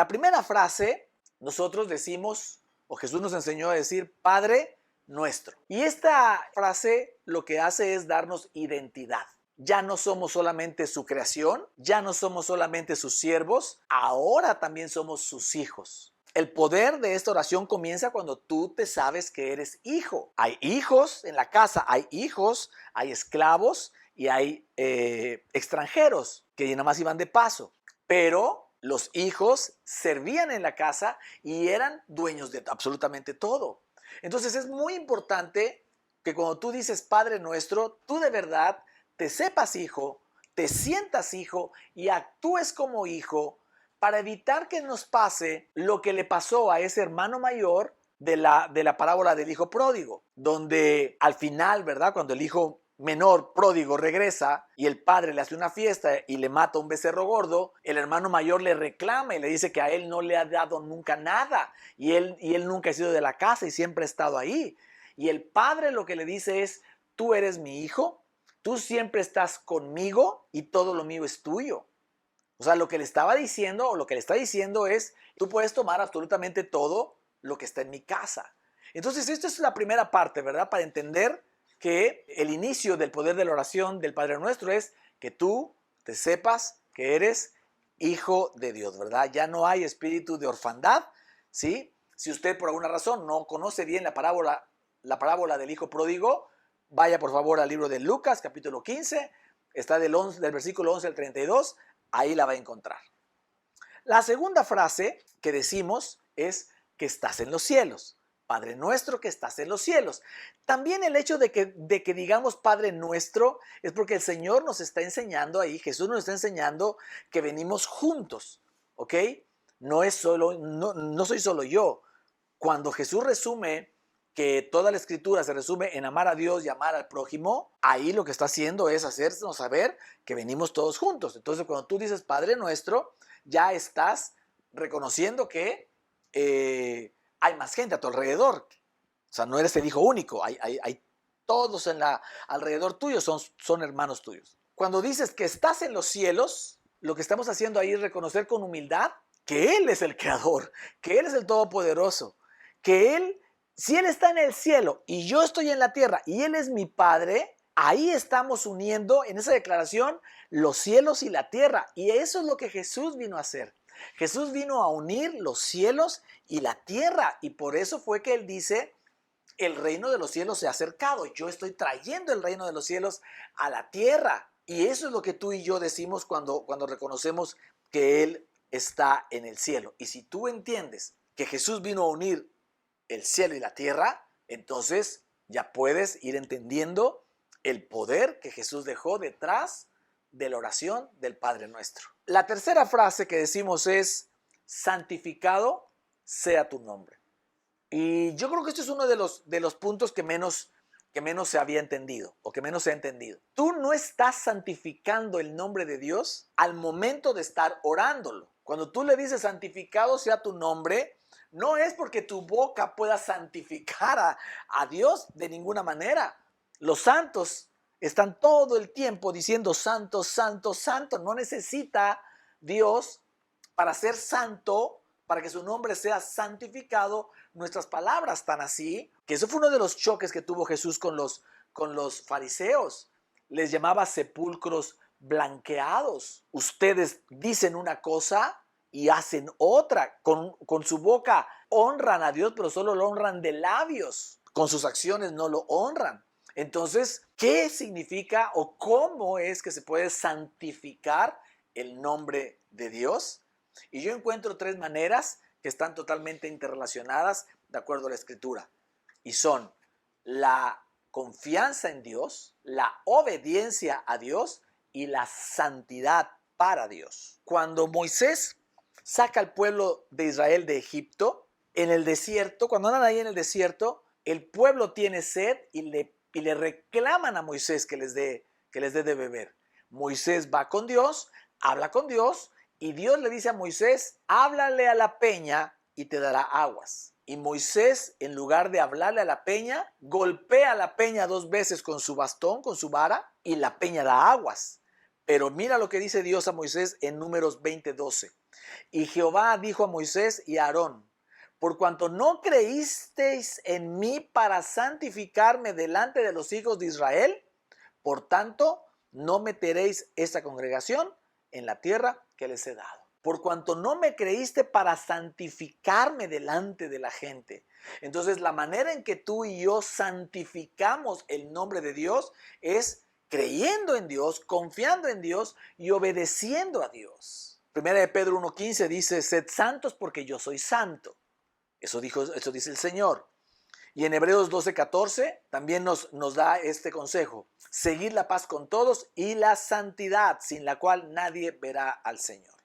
La primera frase, nosotros decimos, o Jesús nos enseñó a decir, Padre nuestro. Y esta frase lo que hace es darnos identidad. Ya no somos solamente su creación, ya no somos solamente sus siervos, ahora también somos sus hijos. El poder de esta oración comienza cuando tú te sabes que eres hijo. Hay hijos en la casa, hay hijos, hay esclavos y hay extranjeros que nada más iban de paso. Pero los hijos servían en la casa y eran dueños de absolutamente todo. Entonces es muy importante que cuando tú dices Padre nuestro, tú de verdad te sepas hijo, te sientas hijo y actúes como hijo para evitar que nos pase lo que le pasó a ese hermano mayor de la parábola del hijo pródigo, donde al final, ¿verdad? Cuando el hijo menor pródigo regresa y el padre le hace una fiesta y le mata un becerro gordo, el hermano mayor le reclama y le dice que a él no le ha dado nunca nada y él nunca ha sido de la casa y siempre ha estado ahí. Y el padre lo que le dice es, tú eres mi hijo, tú siempre estás conmigo y todo lo mío es tuyo. O sea, lo que le estaba diciendo o lo que le está diciendo es, tú puedes tomar absolutamente todo lo que está en mi casa. Entonces, esta es la primera parte, ¿verdad? Para entender que el inicio del poder de la oración del Padre Nuestro es que tú te sepas que eres hijo de Dios, ¿verdad? Ya no hay espíritu de orfandad, ¿sí? Si usted por alguna razón no conoce bien la parábola del hijo pródigo, vaya por favor al libro de Lucas, capítulo 15, está del versículo 11 al 32, ahí la va a encontrar. La segunda frase que decimos es que estás en los cielos. Padre nuestro que estás en los cielos. También el hecho de que digamos Padre nuestro es porque el Señor nos está enseñando ahí, Jesús nos está enseñando que venimos juntos, ¿ok? No soy solo yo. Cuando Jesús resume que toda la escritura se resume en amar a Dios y amar al prójimo, ahí lo que está haciendo es hacernos saber que venimos todos juntos. Entonces, cuando tú dices Padre nuestro, ya estás reconociendo que hay más gente a tu alrededor. O sea, no eres el hijo único, hay todos alrededor tuyo, son hermanos tuyos. Cuando dices que estás en los cielos, lo que estamos haciendo ahí es reconocer con humildad que Él es el creador, que Él es el todopoderoso, que Él, si Él está en el cielo y yo estoy en la tierra y Él es mi Padre, ahí estamos uniendo en esa declaración los cielos y la tierra. Y eso es lo que Jesús vino a hacer. Jesús vino a unir los cielos y la tierra. Y por eso fue que Él dice, el reino de los cielos se ha acercado. Yo estoy trayendo el reino de los cielos a la tierra. Y eso es lo que tú y yo decimos cuando reconocemos que Él está en el cielo. Y si tú entiendes que Jesús vino a unir el cielo y la tierra, entonces ya puedes ir entendiendo el poder que Jesús dejó detrás de la oración del Padre Nuestro. La tercera frase que decimos es, santificado sea tu nombre. Y yo creo que este es uno de los puntos que menos se había entendido o que menos se ha entendido. Tú no estás santificando el nombre de Dios al momento de estar orándolo. Cuando tú le dices santificado sea tu nombre, no es porque tu boca pueda santificar a Dios de ninguna manera. Los santos están todo el tiempo diciendo santo, santo, santo. No necesita Dios para ser santo, para que su nombre sea santificado. Nuestras palabras están así, que eso fue uno de los choques que tuvo Jesús con los fariseos. Les llamaba sepulcros blanqueados. Ustedes dicen una cosa y hacen otra. Con su boca honran a Dios, pero solo lo honran de labios. Con sus acciones no lo honran. Entonces, ¿qué significa o cómo es que se puede santificar el nombre de Dios? Y yo encuentro tres maneras que están totalmente interrelacionadas de acuerdo a la Escritura. Y son la confianza en Dios, la obediencia a Dios y la santidad para Dios. Cuando Moisés saca al pueblo de Israel de Egipto, en el desierto, cuando andan ahí en el desierto, el pueblo tiene sed y le reclaman a Moisés que les dé de beber. Moisés va con Dios, habla con Dios y Dios le dice a Moisés, háblale a la peña y te dará aguas. Y Moisés, en lugar de hablarle a la peña, golpea a la peña 2 veces con su bastón, con su vara, y la peña da aguas. Pero mira lo que dice Dios a Moisés en Números 20:12. Y Jehová dijo a Moisés y a Aarón: por cuanto no creísteis en mí para santificarme delante de los hijos de Israel, por tanto, no meteréis esta congregación en la tierra que les he dado. Por cuanto no me creíste para santificarme delante de la gente. Entonces, la manera en que tú y yo santificamos el nombre de Dios es creyendo en Dios, confiando en Dios y obedeciendo a Dios. Primera de Pedro 1:15 dice: sed santos porque yo soy santo. Eso dice el Señor. Y en Hebreos 12:14 también nos da este consejo: seguid la paz con todos y la santidad, sin la cual nadie verá al Señor.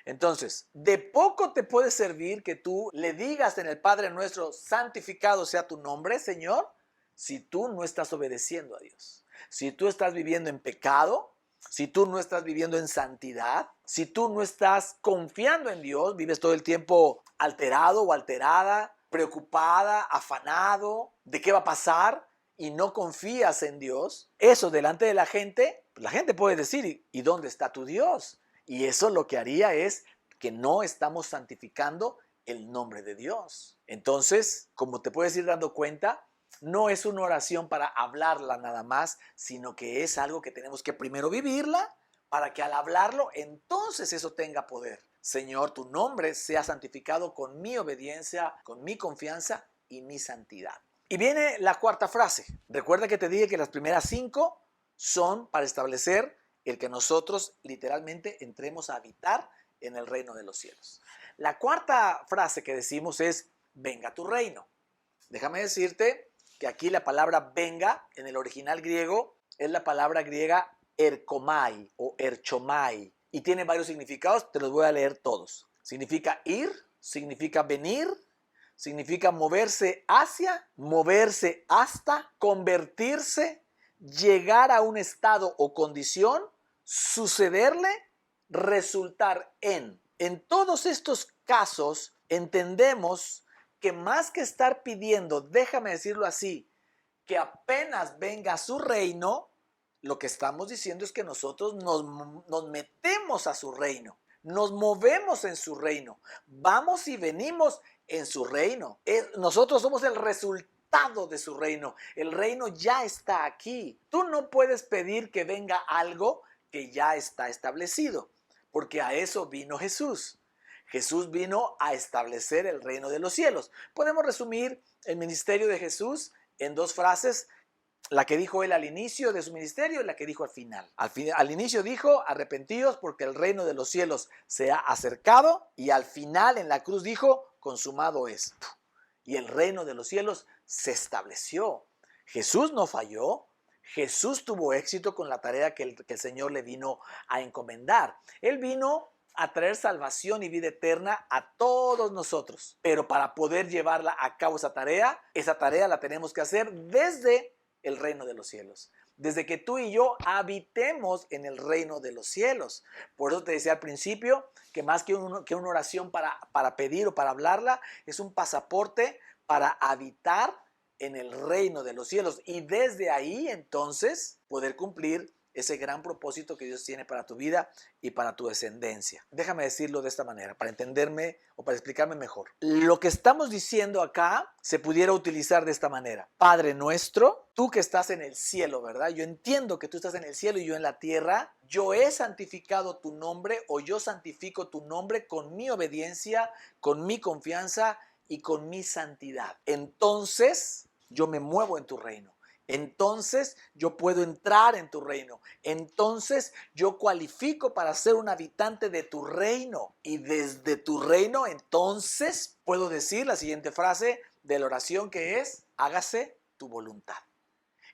Entonces, de poco te puede servir que tú le digas en el Padre Nuestro: santificado sea tu nombre, Señor, si tú no estás obedeciendo a Dios. Si tú estás viviendo en pecado, si tú no estás viviendo en santidad, si tú no estás confiando en Dios, vives todo el tiempo alterado o alterada, preocupada, afanado de qué va a pasar y no confías en Dios, eso delante de la gente puede decir: ¿y dónde está tu Dios? Y eso lo que haría es que no estamos santificando el nombre de Dios. Entonces, como te puedes ir dando cuenta, no es una oración para hablarla nada más, sino que es algo que tenemos que primero vivirla para que al hablarlo, entonces eso tenga poder. Señor, tu nombre sea santificado con mi obediencia, con mi confianza y mi santidad. Y viene la cuarta frase. Recuerda que te dije que las primeras 5 son para establecer el que nosotros literalmente entremos a habitar en el reino de los cielos. La cuarta frase que decimos es: venga tu reino. Déjame decirte que aquí la palabra venga en el original griego es la palabra griega erkomai o erchomai y tiene varios significados, te los voy a leer todos. Significa ir, significa venir, significa moverse hacia, moverse hasta, convertirse, llegar a un estado o condición, sucederle, resultar en. En todos estos casos entendemos que más que estar pidiendo, déjame decirlo así, que apenas venga su reino, lo que estamos diciendo es que nosotros nos metemos a su reino, nos movemos en su reino, vamos y venimos en su reino. Nosotros somos el resultado de su reino. El reino ya está aquí. Tú no puedes pedir que venga algo que ya está establecido, porque a eso vino Jesús. Jesús vino a establecer el reino de los cielos. Podemos resumir el ministerio de Jesús en 2 frases: la que dijo él al inicio de su ministerio y la que dijo al final. Al inicio dijo: arrepentíos porque el reino de los cielos se ha acercado, y al final en la cruz dijo: consumado es. Y el reino de los cielos se estableció. Jesús no falló. Jesús tuvo éxito con la tarea que el Señor le vino a encomendar. Él vino a traer salvación y vida eterna a todos nosotros. Pero para poder llevarla a cabo esa tarea la tenemos que hacer desde el reino de los cielos. Desde que tú y yo habitemos en el reino de los cielos. Por eso te decía al principio que más que una oración para pedir o para hablarla, es un pasaporte para habitar en el reino de los cielos. Y desde ahí entonces poder cumplir ese gran propósito que Dios tiene para tu vida y para tu descendencia. Déjame decirlo de esta manera, para entenderme o para explicarme mejor. Lo que estamos diciendo acá se pudiera utilizar de esta manera: Padre nuestro, tú que estás en el cielo, ¿verdad? Yo entiendo que tú estás en el cielo y yo en la tierra. Yo he santificado tu nombre, o yo santifico tu nombre con mi obediencia, con mi confianza y con mi santidad. Entonces, yo me muevo en tu reino. Entonces yo puedo entrar en tu reino. Entonces yo cualifico para ser un habitante de tu reino. Y desde tu reino entonces puedo decir la siguiente frase de la oración, que es: hágase tu voluntad.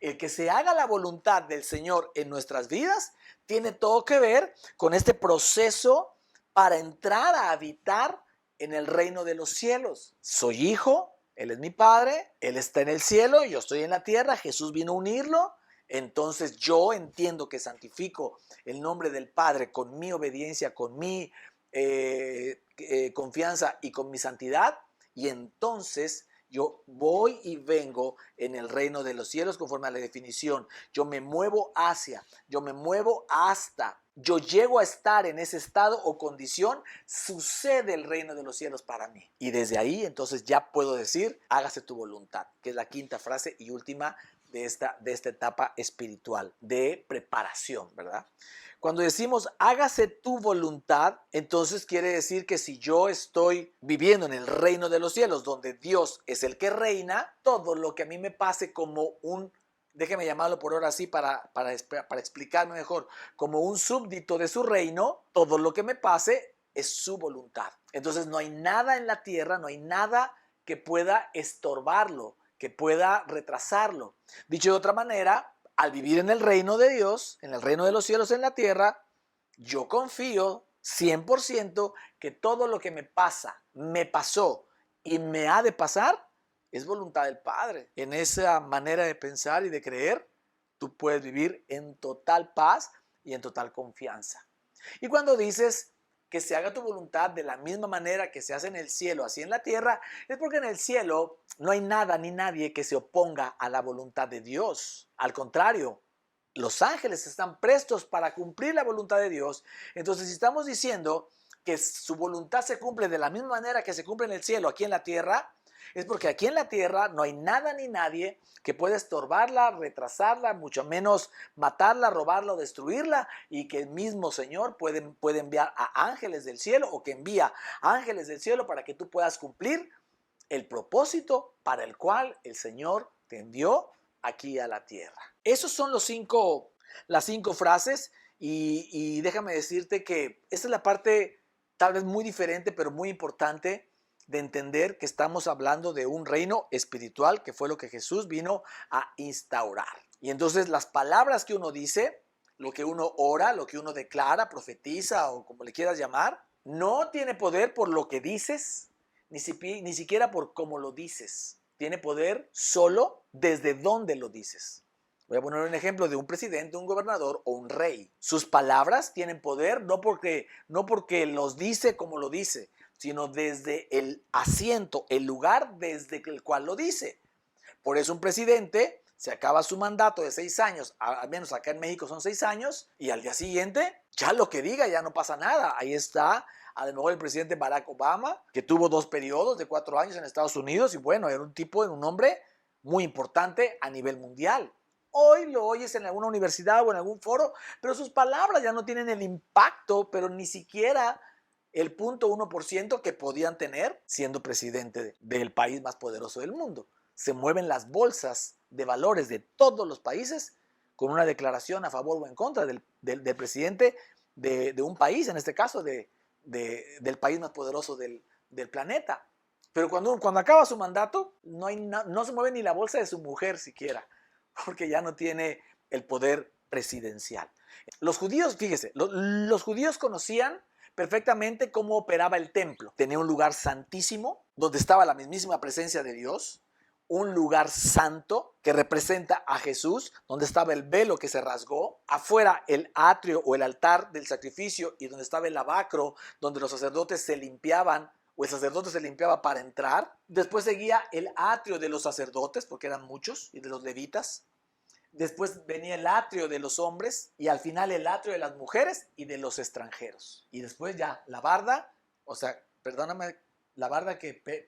El que se haga la voluntad del Señor en nuestras vidas tiene todo que ver con este proceso para entrar a habitar en el reino de los cielos. Soy hijo, Él es mi Padre, Él está en el cielo, yo estoy en la tierra, Jesús vino a unirlo. Entonces yo entiendo que santifico el nombre del Padre con mi obediencia, con mi confianza y con mi santidad. Y entonces yo voy y vengo en el reino de los cielos conforme a la definición. Yo me muevo hacia, yo me muevo hasta, yo llego a estar en ese estado o condición, sucede el reino de los cielos para mí. Y desde ahí entonces ya puedo decir, hágase tu voluntad, que es la quinta frase y última de esta etapa espiritual de preparación, ¿verdad? Cuando decimos hágase tu voluntad, entonces quiere decir que si yo estoy viviendo en el reino de los cielos, donde Dios es el que reina, todo lo que a mí me pase como déjeme llamarlo por ahora así para explicarme mejor, como un súbdito de su reino, todo lo que me pase es su voluntad. Entonces no hay nada en la tierra, no hay nada que pueda estorbarlo, que pueda retrasarlo. Dicho de otra manera, al vivir en el reino de Dios, en el reino de los cielos en la tierra, yo confío 100% que todo lo que me pasa, me pasó y me ha de pasar, es voluntad del Padre. En esa manera de pensar y de creer, tú puedes vivir en total paz y en total confianza. Y cuando dices que se haga tu voluntad de la misma manera que se hace en el cielo, así en la tierra, es porque en el cielo no hay nada ni nadie que se oponga a la voluntad de Dios. Al contrario, los ángeles están prestos para cumplir la voluntad de Dios. Entonces, si estamos diciendo que su voluntad se cumple de la misma manera que se cumple en el cielo, aquí en la tierra, es porque aquí en la tierra no hay nada ni nadie que pueda estorbarla, retrasarla, mucho menos matarla, robarla o destruirla, y que el mismo Señor puede enviar a ángeles del cielo, o que envía ángeles del cielo para que tú puedas cumplir el propósito para el cual el Señor te envió aquí a la tierra. Esos son las cinco frases, y déjame decirte que esta es la parte tal vez muy diferente, pero muy importante de entender que estamos hablando de un reino espiritual, que fue lo que Jesús vino a instaurar. Y entonces las palabras que uno dice, lo que uno ora, lo que uno declara, profetiza o como le quieras llamar, no tiene poder por lo que dices, ni siquiera por cómo lo dices. Tiene poder solo desde dónde lo dices. Voy a poner un ejemplo de un presidente, un gobernador o un rey. Sus palabras tienen poder no porque los dice como lo dice, sino desde el asiento, el lugar desde el cual lo dice. Por eso un presidente se acaba su mandato de 6 años, al menos acá en México son 6 años, y al día siguiente ya lo que diga ya no pasa nada. Ahí está a lo mejor el presidente Barack Obama, que tuvo 2 periodos de 4 años en Estados Unidos, y bueno, era un hombre muy importante a nivel mundial. Hoy lo oyes en alguna universidad o en algún foro, pero sus palabras ya no tienen el impacto, pero ni siquiera el 0.1% que podían tener siendo presidente del país más poderoso del mundo. Se mueven las bolsas de valores de todos los países con una declaración a favor o en contra del presidente de un país, en este caso del país más poderoso del planeta. Pero cuando acaba su mandato, no se mueve ni la bolsa de su mujer siquiera, porque ya no tiene el poder presidencial. Los judíos, fíjese, los judíos conocían perfectamente cómo operaba el templo. Tenía un lugar santísimo, donde estaba la mismísima presencia de Dios, un lugar santo que representa a Jesús, donde estaba el velo que se rasgó, afuera el atrio o el altar del sacrificio, y donde estaba el lavacro, donde los sacerdotes se limpiaban, o el sacerdote se limpiaba para entrar. Después seguía el atrio de los sacerdotes, porque eran muchos, y de los levitas. Después venía el atrio de los hombres, y al final el atrio de las mujeres y de los extranjeros. Y después ya la barda, la barda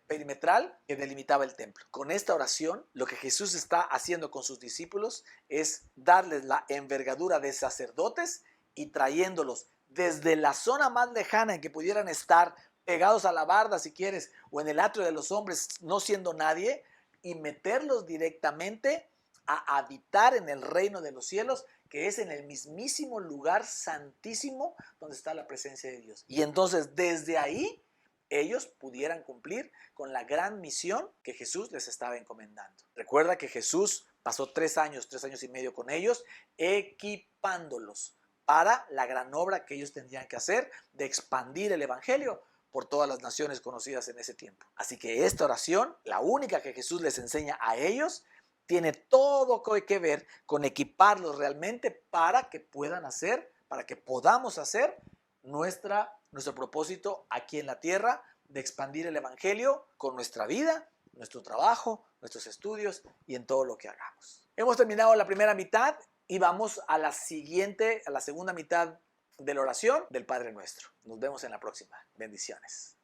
perimetral que delimitaba el templo. Con esta oración, lo que Jesús está haciendo con sus discípulos es darles la envergadura de sacerdotes y trayéndolos desde la zona más lejana en que pudieran estar pegados a la barda, si quieres, o en el atrio de los hombres, no siendo nadie, y meterlos directamente a habitar en el reino de los cielos, que es en el mismísimo lugar santísimo donde está la presencia de Dios. Y entonces desde ahí ellos pudieran cumplir con la gran misión que Jesús les estaba encomendando. Recuerda que Jesús pasó 3 años y medio con ellos, equipándolos para la gran obra que ellos tendrían que hacer de expandir el evangelio por todas las naciones conocidas en ese tiempo. Así que esta oración, la única que Jesús les enseña a ellos, tiene todo que ver con equiparlos realmente para que puedan hacer, para que podamos hacer nuestro propósito aquí en la tierra de expandir el evangelio con nuestra vida, nuestro trabajo, nuestros estudios y en todo lo que hagamos. Hemos terminado la primera mitad y vamos a la segunda mitad de la oración del Padre Nuestro. Nos vemos en la próxima. Bendiciones.